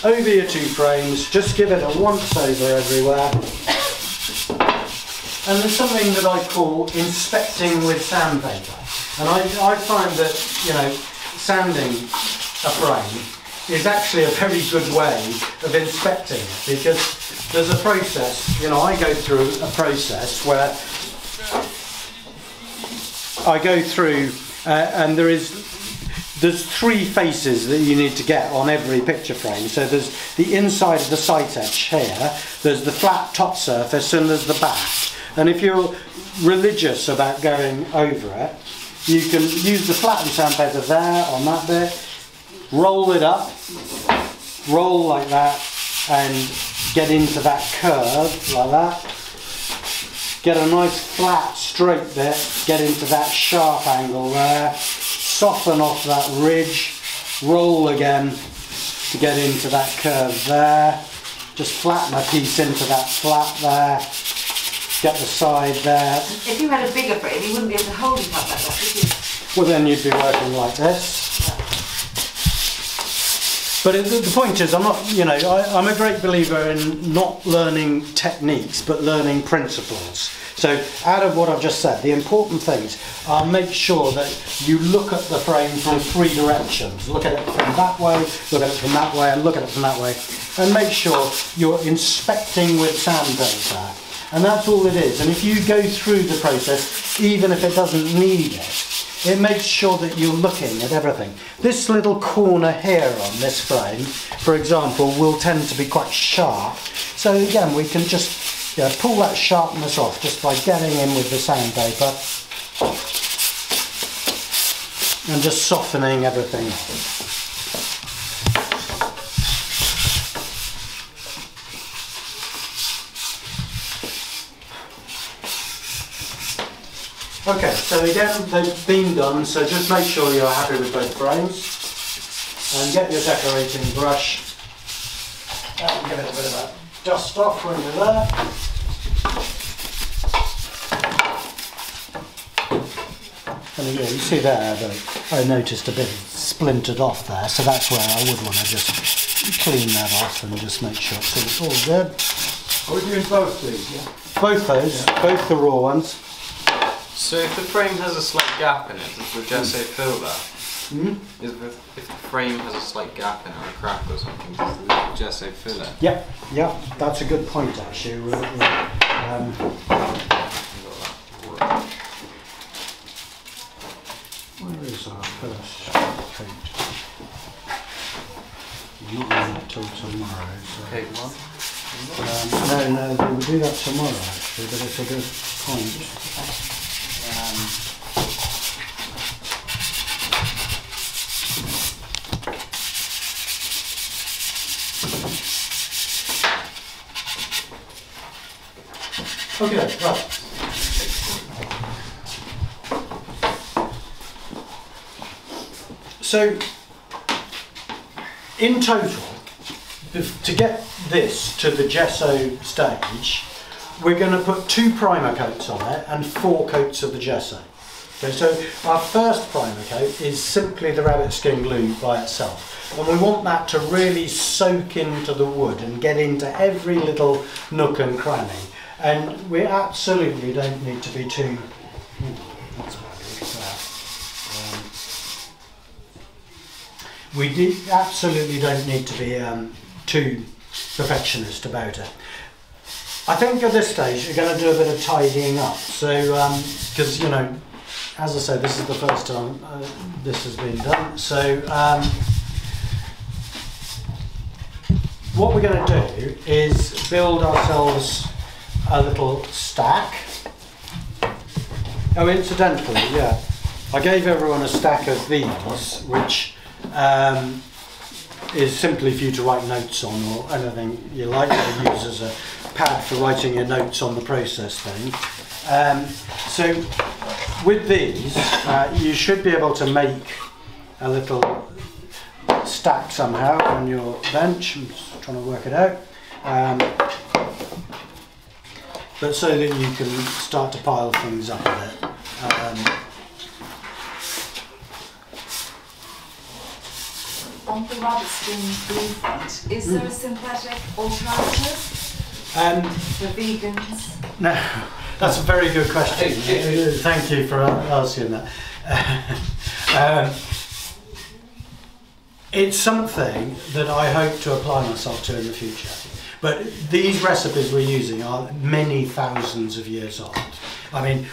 over your two frames, just give it a once over everywhere. And there's something that I call inspecting with sandpaper. And I find that, you know, sanding a frame is actually a very good way of inspecting it, because there's a process, you know, I go through a process where I go through and there's three faces that you need to get on every picture frame. So there's the inside of the sight edge here, there's the flat top surface, and there's the back. And if you're religious about going over it, you can use the flattened sandpaper there on that bit, roll it up, roll like that, and get into that curve like that. Get a nice flat straight bit, get into that sharp angle there, soften off that ridge, roll again to get into that curve there, just flatten a piece into that flat there, get the side there. If you had a bigger frame, you wouldn't be able to hold it up like that, would you? Well, then you'd be working like this. But the point is, I'm not, you know, I'm a great believer in not learning techniques, but learning principles. So out of what I've just said, the important things are make sure that you look at the frame from three directions. Look at it from that way, look at it from that way, and look at it from that way. And make sure you're inspecting with sandpaper. And that's all it is. And if you go through the process, even if it doesn't need it, it makes sure that you're looking at everything. This little corner here on this frame, for example, will tend to be quite sharp. So again, we can just pull that sharpness off just by getting in with the sandpaper and just softening everything off. Okay, so again, they've been done, so just make sure you're happy with both frames. And get your decorating brush and give it a bit of that dust off when you're there. And you see there that I noticed a bit splintered off there, so that's where I would want to just clean that off and just make sure it's all good. Are we doing both these, yeah? Both those, both the raw ones. So if the frame has a slight gap in it, does the gesso fill that? If the frame has a slight gap in it, or a crack or something, does the gesso fill it? Yeah, yeah, that's a good point actually. Where is our first coat? Not doing it till tomorrow. So. Okay, one. No, we'll do that tomorrow actually, but it's a good point. Okay, right. So, in total, to get this to the gesso stage, we're going to put 2 primer coats on it and 4 coats of the gesso. Okay, so our first primer coat is simply the rabbit skin glue by itself, and we want that to really soak into the wood and get into every little nook and cranny. And we absolutely don't need to be too. Absolutely don't need to be too perfectionist about it. I think at this stage you're going to do a bit of tidying up. So, because you know, as I say, this is the first time this has been done. So, what we're going to do is build ourselves a little stack. Oh, incidentally, yeah, I gave everyone a stack of these, which is simply for you to write notes on, or anything you like to use as a pad for writing your notes on the process thing. So with these, you should be able to make a little stack somehow on your bench. I'm just trying to work it out. But so that you can start to pile things up a bit. on the rabbit skin blueprint, is there a synthetic alternative for vegans? No, that's a very good question. Thank you for asking that. It's something that I hope to apply myself to in the future. But these recipes we're using are many thousands of years old. I mean,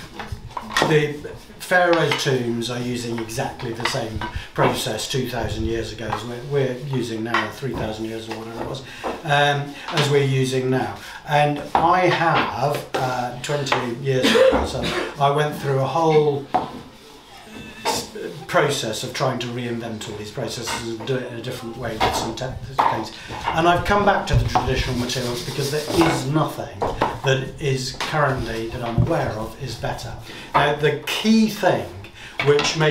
the Pharaoh's tombs are using exactly the same process 2,000 years ago as we're using now, 3,000 years or whatever it was, as we're using now. And I have, 20 years ago, so I went through a whole process of trying to reinvent all these processes and do it in a different way with some things. And I've come back to the traditional materials because there is nothing that is currently, that I'm aware of, is better. Now, the key thing which made